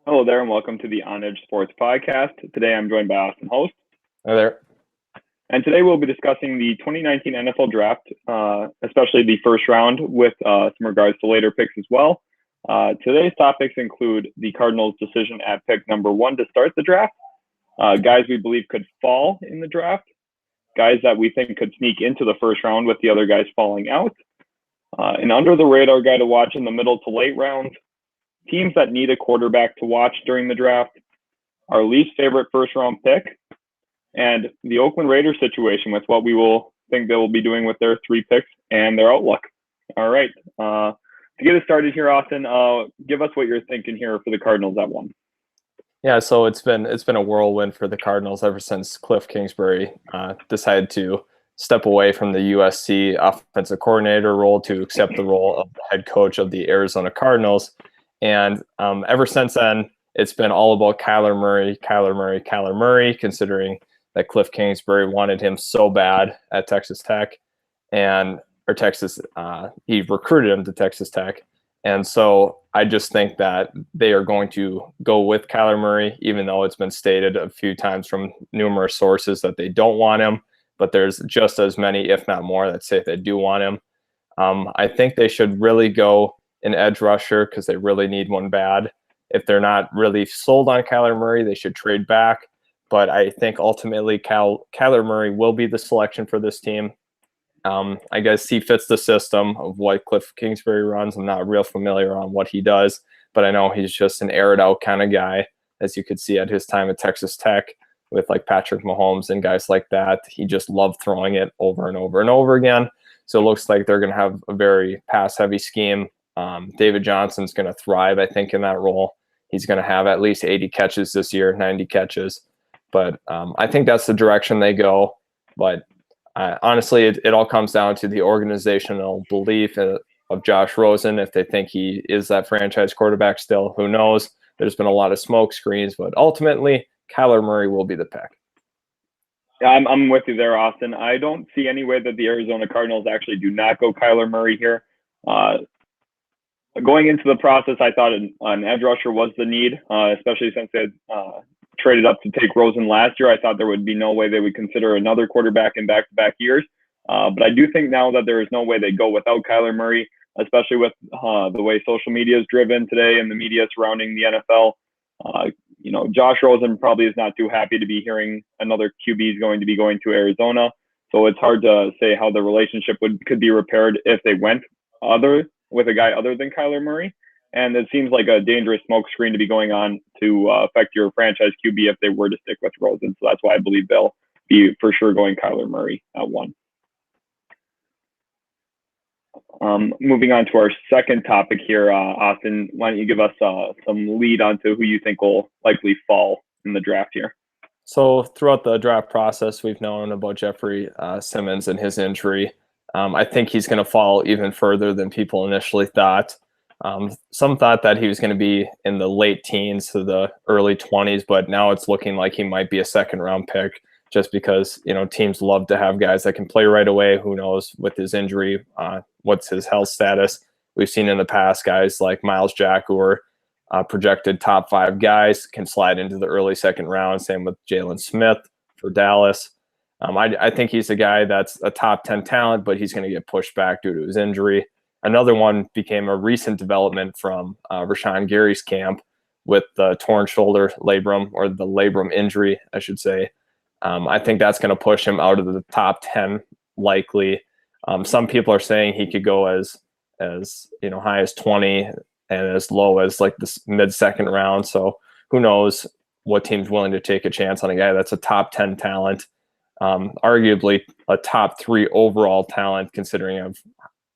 Hello there, and welcome to the OnEdge Sports podcast. Today I'm joined by Austin Host, Hi there. and today we'll be discussing the 2019 NFL Draft, especially the first round, with some regards to later picks as well. Today's topics include the Cardinals' decision at pick number 1 to start the draft, guys we believe could fall in the draft, guys that we think could sneak into the first round with the other guys falling out, an under the radar guy to watch in the middle to late rounds, teams that need a quarterback to watch during the draft, our least favorite first round pick, and the Oakland Raiders situation with what we will think they will be doing with their 3 picks and their outlook. All right. To get us started here, Austin, give us what you're thinking here for the Cardinals at 1. Yeah, so it's been a whirlwind for the Cardinals ever since Cliff Kingsbury decided to step away from the USC offensive coordinator role to accept the role of the head coach of the Arizona Cardinals. And ever since then, it's been all about Kyler Murray, considering that Cliff Kingsbury wanted him so bad at Texas Tech, he recruited him to Texas Tech. And so I just think that they are going to go with Kyler Murray, even though it's been stated a few times from numerous sources that they don't want him. But there's just as many, if not more, that say they do want him. I think they should really go an edge rusher because they really need one bad. If they're not really sold on Kyler Murray, they should trade back. But I think ultimately Kyler Murray will be the selection for this team. I guess he fits the system of what Cliff Kingsbury runs. I'm not real familiar on what he does, but I know he's just an aired out kind of guy, as you could see at his time at Texas Tech with like Patrick Mahomes and guys like that. He just loved throwing it over and over and over again. So it looks like they're going to have a very pass-heavy scheme. David Johnson's going to thrive, I think, in that role. He's going to have at least 80 catches this year, 90 catches. But I think that's the direction they go. But honestly, it all comes down to the organizational belief of Josh Rosen. If they think he is that franchise quarterback still, who knows? There's been a lot of smoke screens, but ultimately, Kyler Murray will be the pick. Yeah, I'm with you there, Austin. I don't see any way that the Arizona Cardinals actually do not go Kyler Murray here. Going into the process, I thought an edge rusher was the need, especially since they had traded up to take Rosen last year. I thought there would be no way they would consider another quarterback in back-to-back years. But I do think now that there is no way they go without Kyler Murray, especially with the way social media is driven today and the media surrounding the NFL. Josh Rosen probably is not too happy to be hearing another QB is going to be going to Arizona. So it's hard to say how the relationship could be repaired if they went with a guy other than Kyler Murray. And it seems like a dangerous smoke screen to be going on to affect your franchise QB if they were to stick with Rosen. So that's why I believe they'll be for sure going Kyler Murray at 1. Moving on to our second topic here, Austin, why don't you give us some lead onto who you think will likely fall in the draft here? So throughout the draft process, we've known about Jeffrey Simmons and his injury. I think he's going to fall even further than people initially thought. Some thought that he was going to be in the late teens to the early 20s, but now it's looking like he might be a second-round pick just because, teams love to have guys that can play right away. Who knows with his injury, what's his health status? We've seen in the past guys like Miles Jack, who are projected top 5 guys, can slide into the early second round. Same with Jalen Smith for Dallas. I think he's a guy that's a top 10 talent, but he's going to get pushed back due to his injury. Another one became a recent development from Rashawn Gary's camp with the torn shoulder labrum, or the labrum injury, I should say. I think that's going to push him out of the top 10 likely. Some people are saying he could go as high as 20 and as low as like the mid-second round. So who knows what team's willing to take a chance on a guy that's a top 10 talent, arguably a top 3 overall talent considering of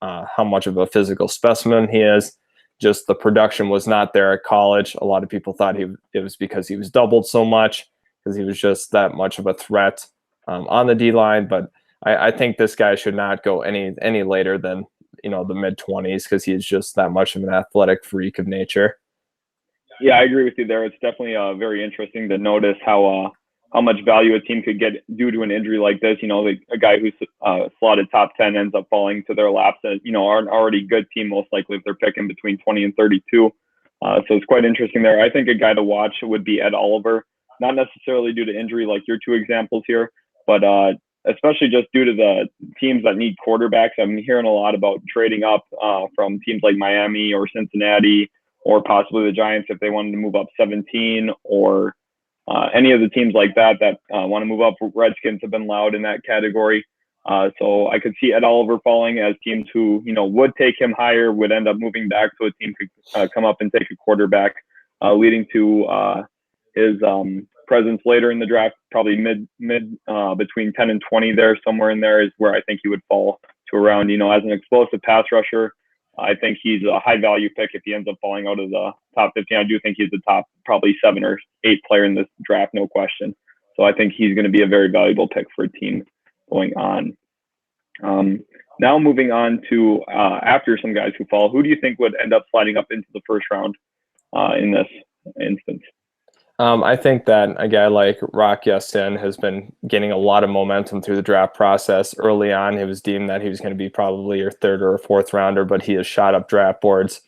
how much of a physical specimen he is. Just the production was not there at college. A lot of people thought it was because he was doubled so much, because he was just that much of a threat on the D-line. But I think this guy should not go any later than the mid-20s, because he's just that much of an athletic freak of nature. Yeah, I agree with you there. It's definitely very interesting to notice how much value a team could get due to an injury like this. Like a guy who's slotted top 10 ends up falling to their laps. Are an already good team most likely if they're picking between 20 and 32. So it's quite interesting there. I think a guy to watch would be Ed Oliver, not necessarily due to injury like your two examples here, but especially just due to the teams that need quarterbacks. I'm hearing a lot about trading up from teams like Miami or Cincinnati or possibly the Giants if they wanted to move up 17, or any of the teams like that want to move up. Redskins have been loud in that category. So I could see Ed Oliver falling, as teams who, would take him higher would end up moving back so a team could come up and take a quarterback, leading to his presence later in the draft, probably mid between 10 and 20 there, somewhere in there is where I think he would fall to around, as an explosive pass rusher. I think he's a high value pick if he ends up falling out of the top 15. I do think he's the top probably 7 or 8 player in this draft, no question. So I think he's going to be a very valuable pick for a team going on. Now moving on to after some guys who fall, who do you think would end up sliding up into the first round in this instance? I think that a guy like Rock Ya-Sin has been gaining a lot of momentum through the draft process. Early on, it was deemed that he was going to be probably your 3rd or 4th rounder, but he has shot up draft boards.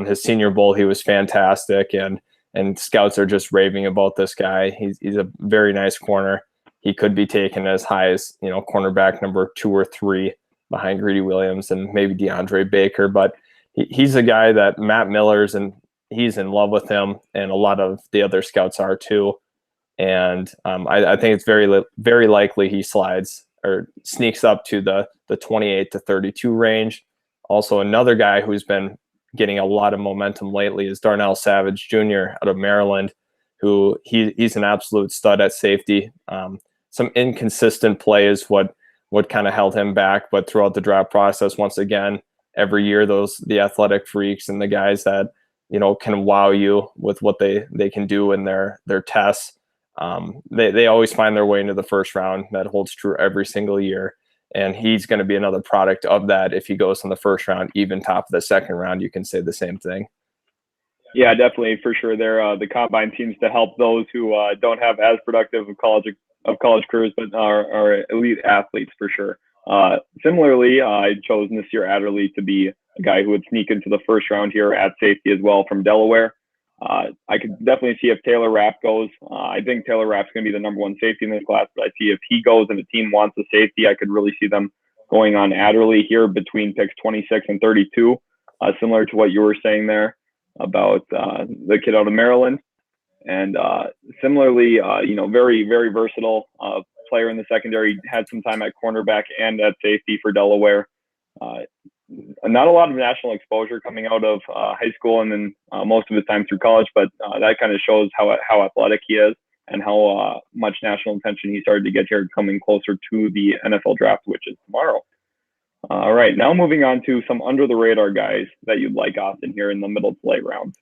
His Senior Bowl, he was fantastic, and scouts are just raving about this guy. He's a very nice corner. He could be taken as high as, cornerback number 2 or 3 behind Greedy Williams and maybe DeAndre Baker. But he's a guy that Matt Miller's and he's in love with him, and a lot of the other scouts are too. And I think it's very, very likely he slides or sneaks up to the 28 to 32 range. Also, another guy who's been getting a lot of momentum lately is Darnell Savage Jr. out of Maryland, who he's an absolute stud at safety. Some inconsistent play is what kind of held him back, but throughout the draft process, once again, every year, the athletic freaks and the guys that can wow you with what they can do in their tests. They always find their way into the first round. That holds true every single year. And he's going to be another product of that. If he goes in the first round, even top of the second round, you can say the same thing. Yeah, definitely, for sure. The combine seems to help those who don't have as productive of college careers, but are elite athletes for sure. Similarly, I chose Nasir Adderley to be a guy who would sneak into the first round here at safety as well from Delaware. I could definitely see if Taylor Rapp goes. I think Taylor Rapp's going to be the number 1 safety in this class, but I see if he goes and the team wants a safety, I could really see them going on Adderley here between picks 26 and 32, similar to what you were saying there about the kid out of Maryland. And similarly, very, very versatile player in the secondary, had some time at cornerback and at safety for Delaware. Not a lot of national exposure coming out of high school and then most of his time through college, but that kind of shows how athletic he is and how much national attention he started to get here coming closer to the NFL draft, which is tomorrow. All right, now moving on to some under the radar guys that you'd like, Austin, here in the middle to late rounds.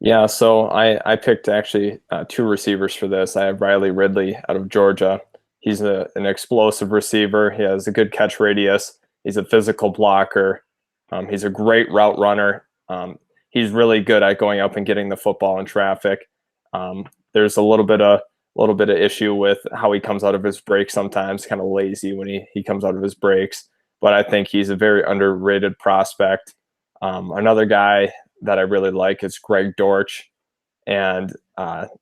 Yeah, so I picked actually 2 receivers for this. I have Riley Ridley out of Georgia. He's an explosive receiver. He has a good catch radius. He's a physical blocker. He's a great route runner. He's really good at going up and getting the football in traffic. There's a little bit of issue with how he comes out of his breaks sometimes, kind of lazy when he comes out of his breaks. But I think he's a very underrated prospect. Another guy that I really like is Greg Dortch, and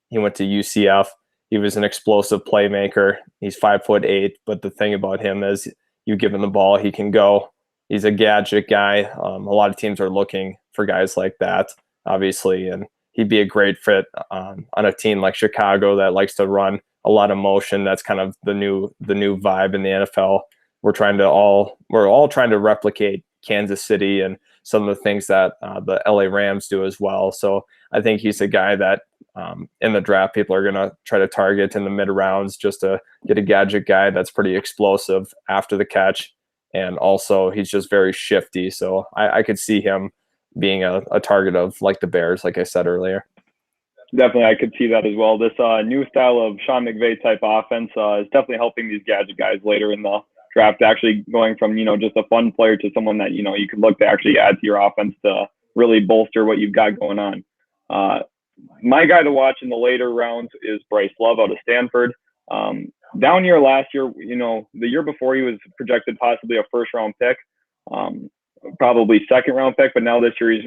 he went to UCF. He was an explosive playmaker. He's 5'8", but the thing about him is you give him the ball, he can go. He's a gadget guy. A lot of teams are looking for guys like that, obviously, and he'd be a great fit on a team like Chicago that likes to run a lot of motion. That's kind of the new vibe in the NFL. We're all trying to replicate Kansas City and some of the things that the LA Rams do as well. So I think he's a guy that in the draft, people are going to try to target in the mid rounds just to get a gadget guy that's pretty explosive after the catch. And also he's just very shifty. So I could see him being a target of like the Bears, like I said earlier. Definitely, I could see that as well. This new style of Sean McVay type offense is definitely helping these gadget guys later in the draft, actually going from, just a fun player to someone that, you could look to actually add to your offense to really bolster what you've got going on. My guy to watch in the later rounds is Bryce Love out of Stanford. Down year last year, the year before he was projected possibly a first round pick. probably second round pick, but now this year he's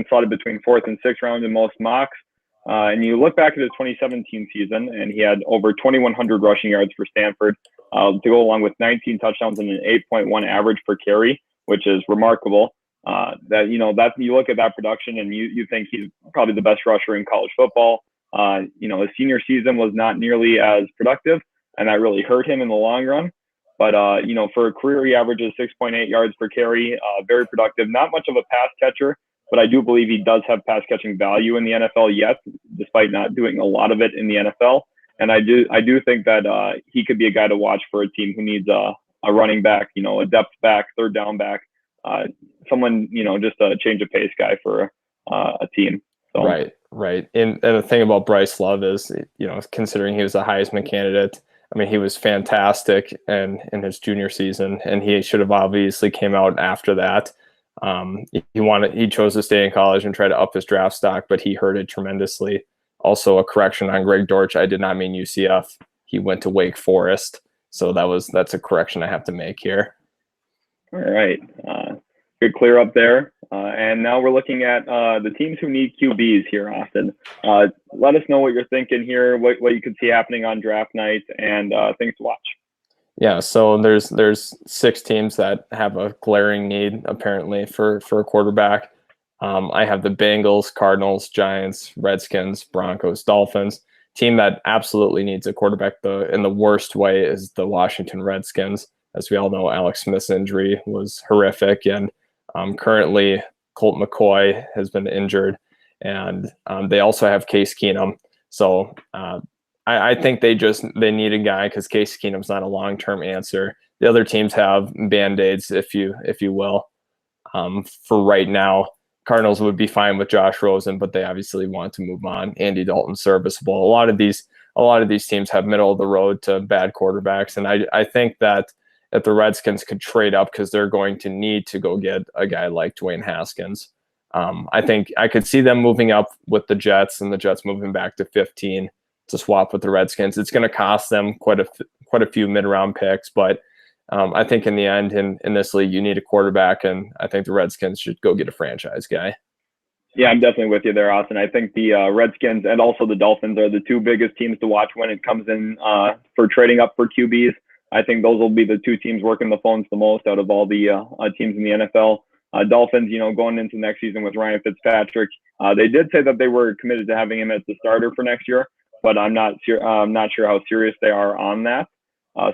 slotted between fourth and sixth round in most mocks. And you look back at his 2017 season, and he had over 2,100 rushing yards for Stanford to go along with 19 touchdowns and an 8.1 average per carry, which is remarkable. That you look at that production and you think he's probably the best rusher in college football. His senior season was not nearly as productive, and that really hurt him in the long run. But for a career, he averages 6.8 yards per carry, very productive. Not much of a pass catcher, but I do believe he does have pass catching value in the NFL yet, despite not doing a lot of it in the NFL. And I do think that he could be a guy to watch for a team who needs a running back, a depth back, third down back, someone, just a change of pace guy for a team. So. Right. And the thing about Bryce Love is, considering he was a Heisman candidate, I mean, he was fantastic in his junior season, and he should have obviously came out after that. He chose to stay in college and try to up his draft stock, but he hurt it tremendously. Also, a correction on Greg Dortch. I did not mean UCF. He went to Wake Forest. So that's a correction I have to make here. All right. Good clear up there. And now we're looking at the teams who need QBs here, Austin. Let us know what you're thinking here, what you could see happening on draft night, and things to watch. Yeah, so there's 6 teams that have a glaring need, apparently, for a quarterback. I have the Bengals, Cardinals, Giants, Redskins, Broncos, Dolphins. Team that absolutely needs a quarterback in the worst way is the Washington Redskins. As we all know, Alex Smith's injury was horrific, and currently Colt McCoy has been injured, and they also have Case Keenum. So I think they need a guy because Case Keenum's not a long-term answer. The other teams have Band-Aids, if you will. For right now, Cardinals would be fine with Josh Rosen, but they obviously want to move on. Andy Dalton serviceable. A lot of these teams have middle of the road to bad quarterbacks, and I think that the Redskins could trade up because they're going to need to go get a guy like Dwayne Haskins. I think I could see them moving up with the Jets and the Jets moving back to 15 to swap with the Redskins. It's going to cost them quite a few mid-round picks, but I think in the end, in this league, you need a quarterback, and I think the Redskins should go get a franchise guy. Yeah, I'm definitely with you there, Austin. I think the Redskins and also the Dolphins are the two biggest teams to watch when it comes in for trading up for QBs. I think those will be the two teams working the phones the most out of all the teams in the NFL. Dolphins, going into next season with Ryan Fitzpatrick, they did say that they were committed to having him as the starter for next year, but I'm not sure how serious they are on that.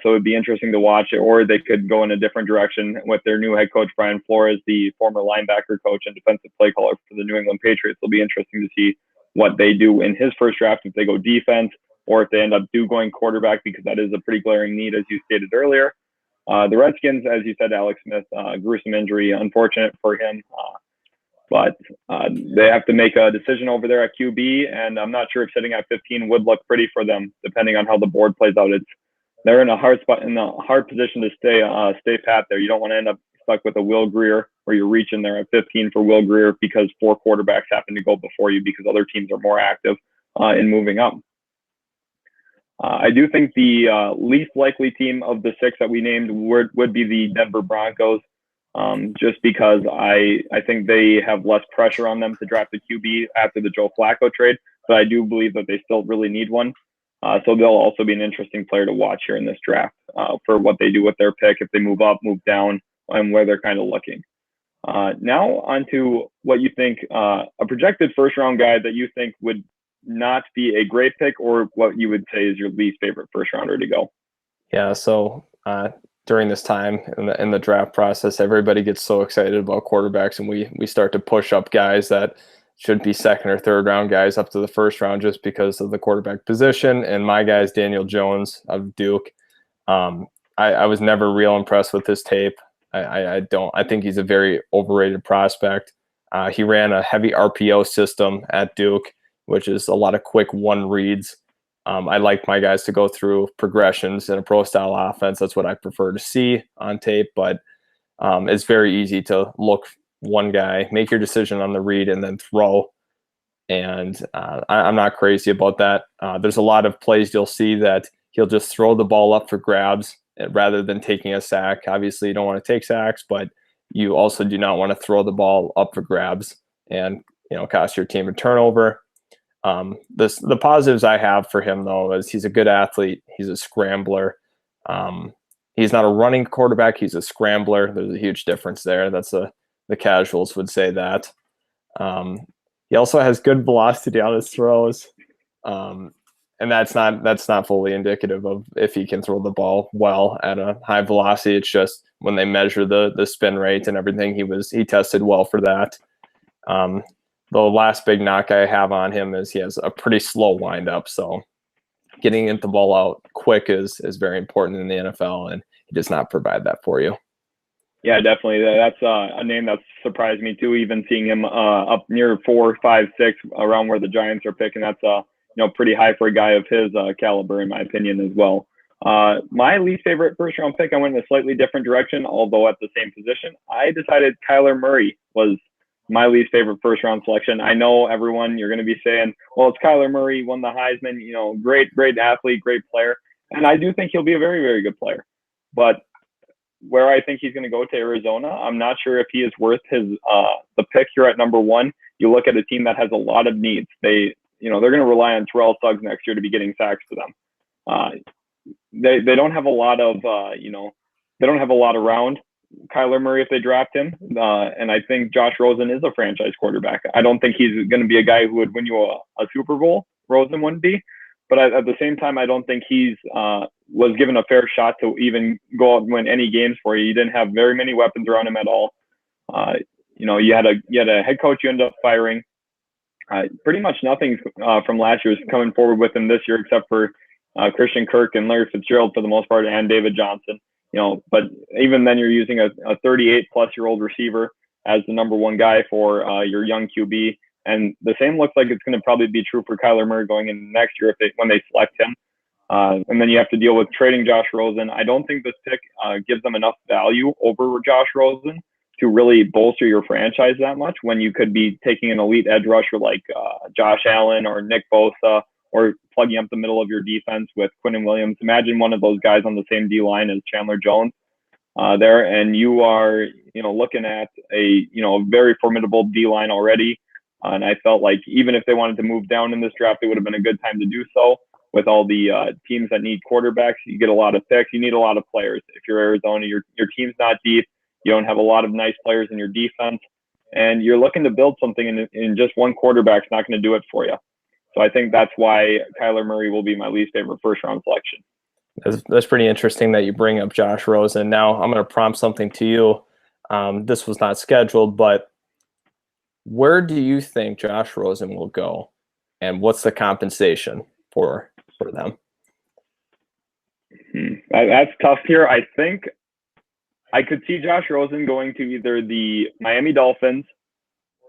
So it'd be interesting to watch it, or they could go in a different direction with their new head coach, Brian Flores, the former linebacker coach and defensive play caller for the New England Patriots. It'll be interesting to see what they do in his first draft, if they go defense or if they end up going quarterback, because that is a pretty glaring need, as you stated earlier. The Redskins, as you said, Alex Smith, gruesome injury, unfortunate for him. But they have to make a decision over there at QB, and I'm not sure if sitting at 15 would look pretty for them, depending on how the board plays out. They're in a hard spot, in a hard position to stay pat there. You don't want to end up stuck with a Will Grier, where you're reaching there at 15 for Will Grier because 4 quarterbacks happen to go before you because other teams are more active in moving up. I do think the least likely team of the 6 that we named would be the Denver Broncos, just because I think they have less pressure on them to draft a QB after the Joe Flacco trade, but I do believe that they still really need one. So they'll also be an interesting player to watch here in this draft for what they do with their pick, if they move up, move down, and where they're kind of looking. Now on to what you think, a projected first-round guy that you think would not be a great pick, or what you would say is your least favorite first-rounder to go. Yeah, so during this time in the draft process, everybody gets so excited about quarterbacks, and we start to push up guys that should be second or third round guys up to the first round just because of the quarterback position. And my guy is Daniel Jones of Duke. I was never real impressed with his tape. I think he's a very overrated prospect. He ran a heavy RPO system at Duke, which is a lot of quick one reads. I like my guys to go through progressions in a pro style offense. That's what I prefer to see on tape, but it's very easy to look one guy, make your decision on the read, and then throw. And I'm not crazy about that. There's a lot of plays you'll see that he'll just throw the ball up for grabs rather than taking a sack. Obviously, you don't want to take sacks, but you also do not want to throw the ball up for grabs and cost your team a turnover. The positives I have for him, though, is he's a good athlete. He's a scrambler. He's not a running quarterback. He's a scrambler. There's a huge difference there. The casuals would say that. He also has good velocity on his throws. And that's not fully indicative of if he can throw the ball well at a high velocity. It's just when they measure the spin rate and everything, he tested well for that. The last big knock I have on him is he has a pretty slow windup. So getting the ball out quick is very important in the NFL, and he does not provide that for you. Yeah, definitely. That's a name that's surprised me too. Even seeing him up near 4, 5, 6, around where the Giants are picking, that's pretty high for a guy of his caliber, in my opinion, as well. My least favorite first round pick, I went in a slightly different direction, although at the same position. I decided Kyler Murray was my least favorite first round selection. I know everyone, you're going to be saying, well, it's Kyler Murray, won the Heisman, great athlete, great player. And I do think he'll be a very, very good player. But where I think he's going to go to Arizona, I'm not sure if he is worth the pick here at number 1. You look at a team that has a lot of needs. They're going to rely on Terrell Suggs next year to be getting sacks for them. They don't have a lot of they don't have a lot around Kyler Murray if they draft him. And I think Josh Rosen is a franchise quarterback. I don't think he's going to be a guy who would win you a Super Bowl. Rosen wouldn't be. But at the same time, I don't think he's was given a fair shot to even go out and win any games for you. You didn't have very many weapons around him at all. You had a head coach you ended up firing. Pretty much nothing from last year is coming forward with him this year, except for Christian Kirk and Larry Fitzgerald for the most part, and David Johnson. But even then, you're using a 38-plus-year-old receiver as the number 1 guy for your young QB. And the same looks like it's going to probably be true for Kyler Murray going into next year when they select him. And then you have to deal with trading Josh Rosen. I don't think this pick gives them enough value over Josh Rosen to really bolster your franchise that much when you could be taking an elite edge rusher like Josh Allen or Nick Bosa, or plugging up the middle of your defense with Quinnen Williams. Imagine one of those guys on the same D-line as Chandler Jones there, and you are looking at a very formidable D-line already. And I felt like even if they wanted to move down in this draft, it would have been a good time to do so. With all the teams that need quarterbacks, you get a lot of picks. You need a lot of players. If you're Arizona, your team's not deep. You don't have a lot of nice players in your defense, and you're looking to build something, in just one quarterback's not going to do it for you. So I think that's why Kyler Murray will be my least favorite first-round selection. That's pretty interesting that you bring up Josh Rosen. Now I'm going to prompt something to you. This was not scheduled, but where do you think Josh Rosen will go, and what's the compensation for them? That's tough here. I think I could see Josh Rosen going to either the Miami Dolphins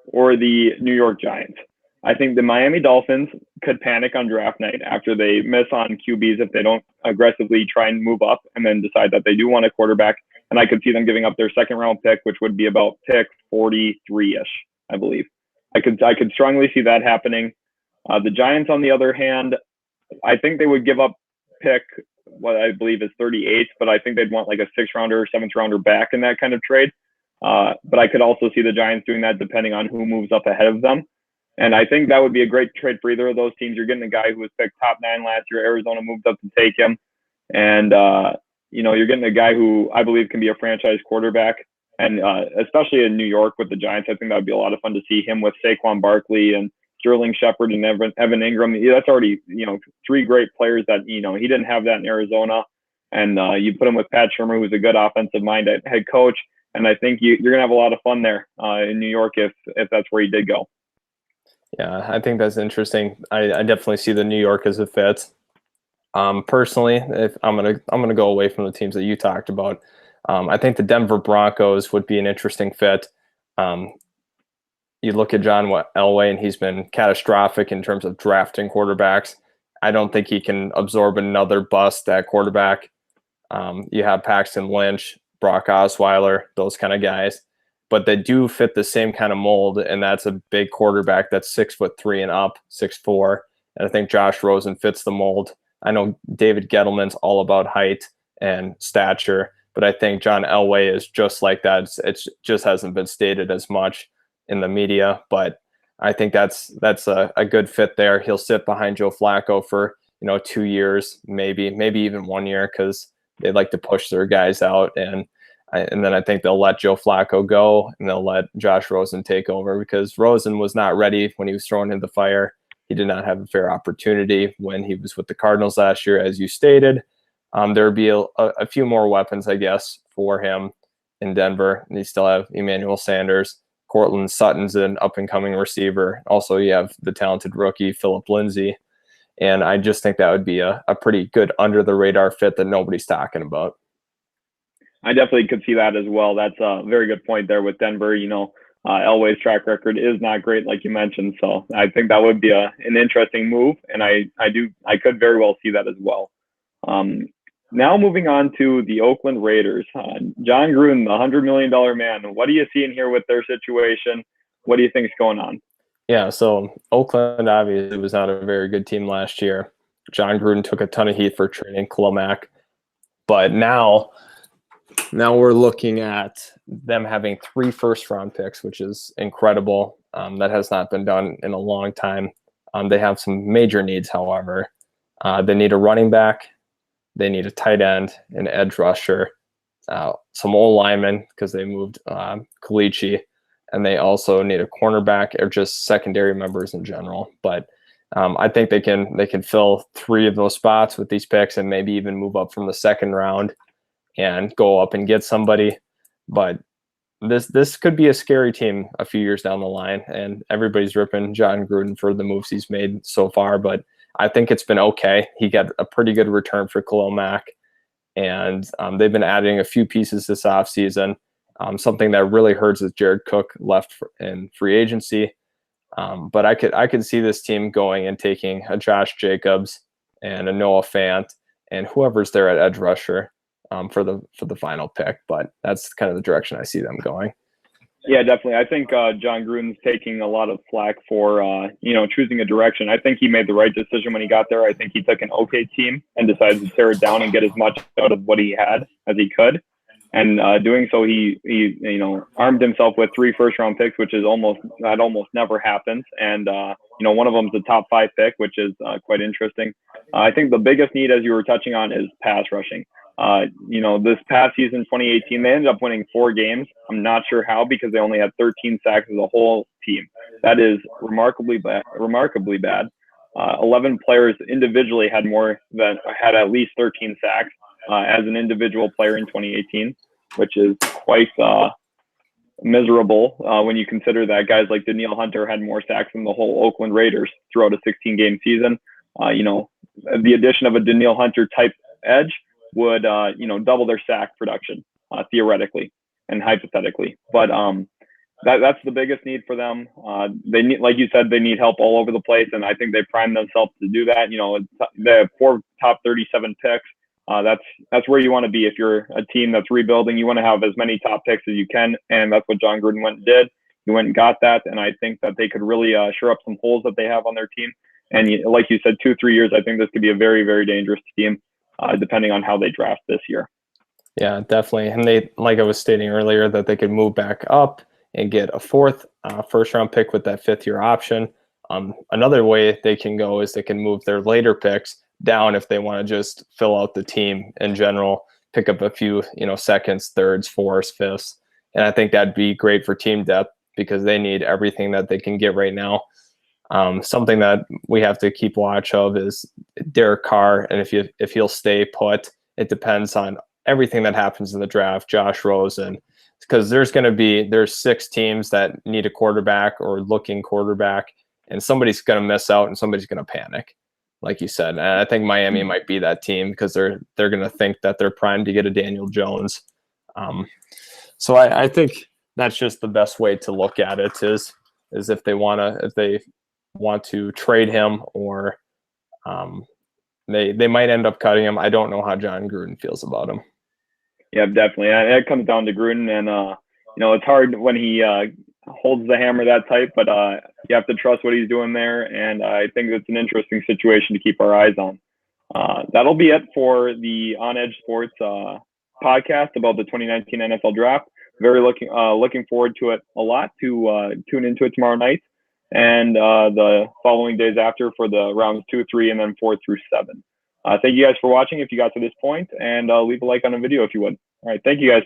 or the New York Giants. I think the Miami Dolphins could panic on draft night after they miss on QBs if they don't aggressively try and move up and then decide that they do want a quarterback. And I could see them giving up their second-round pick, which would be about pick 43-ish, I believe. I could strongly see that happening. The Giants, on the other hand, I think they would give up pick what I believe is 38, but I think they'd want like a 6th-rounder or 7th-rounder back in that kind of trade. But I could also see the Giants doing that depending on who moves up ahead of them. And I think that would be a great trade for either of those teams. You're getting a guy who was picked top 9 last year. Arizona moved up to take him. And, you're getting a guy who I believe can be a franchise quarterback. And especially in New York with the Giants, I think that would be a lot of fun to see him with Saquon Barkley and Sterling Shepard and Evan Ingram. That's already, 3 great players that, he didn't have that in Arizona. And you put him with Pat Shurmur, who's a good offensive-minded head coach. And I think you're going to have a lot of fun there in New York if that's where he did go. Yeah, I think that's interesting. I definitely see the New York as a fit. Personally, if I'm gonna go away from the teams that you talked about, I think the Denver Broncos would be an interesting fit. You look at John Elway, and he's been catastrophic in terms of drafting quarterbacks. I don't think he can absorb another bust at quarterback. You have Paxton Lynch, Brock Osweiler, those kind of guys, but they do fit the same kind of mold, and that's a big quarterback that's 6'3" and up, 6'4", and I think Josh Rosen fits the mold. I know David Gettleman's all about height and stature. But I think John Elway is just like that. It's just hasn't been stated as much in the media, but I think that's a good fit there. He'll sit behind Joe Flacco for 2 years, maybe even 1 year, because they like to push their guys out, and then I think they'll let Joe Flacco go and they'll let Josh Rosen take over, because Rosen was not ready when he was thrown in the fire. He did not have a fair opportunity when he was with the Cardinals last year, as you stated. There would be a few more weapons, I guess, for him in Denver. And you still have Emmanuel Sanders. Cortland Sutton's an up-and-coming receiver. Also, you have the talented rookie, Phillip Lindsay. And I just think that would be a pretty good under-the-radar fit that nobody's talking about. I definitely could see that as well. That's a very good point there with Denver. Elway's track record is not great, like you mentioned. So I think that would be an interesting move, and I could very well see that as well. Now moving on to the Oakland Raiders. John Gruden, the $100 million man. What are you seeing here with their situation? What do you think is going on? Yeah, so Oakland obviously was not a very good team last year. John Gruden took a ton of heat for trading Khalil Mack, but now we're looking at them having 3 first-round picks, which is incredible. That has not been done in a long time. They have some major needs, however. They need a running back. They need a tight end, an edge rusher, some old linemen because they moved Kalichi, and they also need a cornerback or just secondary members in general. But I think they can fill 3 of those spots with these picks and maybe even move up from the second round and go up and get somebody. But this could be a scary team a few years down the line, and everybody's ripping John Gruden for the moves he's made so far, but I think it's been okay. He got a pretty good return for Khalil Mack, and they've been adding a few pieces this offseason. Something that really hurts is Jared Cook left in free agency. But I could see this team going and taking a Josh Jacobs and a Noah Fant and whoever's there at edge rusher for the final pick. But that's kind of the direction I see them going. Yeah, definitely. I think John Gruden's taking a lot of flack for, choosing a direction. I think he made the right decision when he got there. I think he took an okay team and decided to tear it down and get as much out of what he had as he could. And doing so, he armed himself with 3 first-round picks, which is almost never happens. And, one of them is a top 5 pick, which is quite interesting. I think the biggest need, as you were touching on, is pass rushing. This past season, 2018, they ended up winning 4 games. I'm not sure how, because they only had 13 sacks as a whole team. That is remarkably bad. 11 players individually had at least 13 sacks as an individual player in 2018, which is quite miserable when you consider that guys like Danielle Hunter had more sacks than the whole Oakland Raiders throughout a 16-game season. The addition of a Danielle Hunter type edge would double their sack production theoretically and hypothetically. But that's the biggest need for them. They need, like you said, they need help all over the place, and I think they primed themselves to do that. They have 4 top 37 picks. That's where you want to be if you're a team that's rebuilding. You want to have as many top picks as you can, and that's what John Gruden went and did. He went and got that, and I think that they could really shore up some holes that they have on their team. And like you said, 2-3 years, I think this could be a very, very dangerous team, depending on how they draft this year. Yeah, definitely. And they, like I was stating earlier, that they could move back up and get a 4th first-round pick with that 5th-year option. Another way they can go is they can move their later picks down if they want to just fill out the team in general, pick up a few, seconds, thirds, fourths, fifths. And I think that'd be great for team depth because they need everything that they can get right now. Something that we have to keep watch of is Derek Carr, and if he'll stay put. It depends on everything that happens in the draft. Josh Rosen, because there's 6 teams that need a quarterback or looking quarterback, and somebody's going to miss out and somebody's going to panic, like you said. And I think Miami might be that team because they're going to think that they're primed to get a Daniel Jones. So I think that's just the best way to look at it is if they want to trade him or they might end up cutting him. I don't know how John Gruden feels about him. Yeah, definitely. It comes down to Gruden, and it's hard when he holds the hammer that tight, but you have to trust what he's doing there, and I think it's an interesting situation to keep our eyes on. That'll be it for the OnEdge Sports podcast about the 2019 NFL Draft. Very looking forward to it a lot. To tune into it tomorrow night and the following days after for the rounds 2, 3, and then 4 through 7. Thank you guys for watching if you got to this point, and leave a like on the video if you would. All right, thank you guys.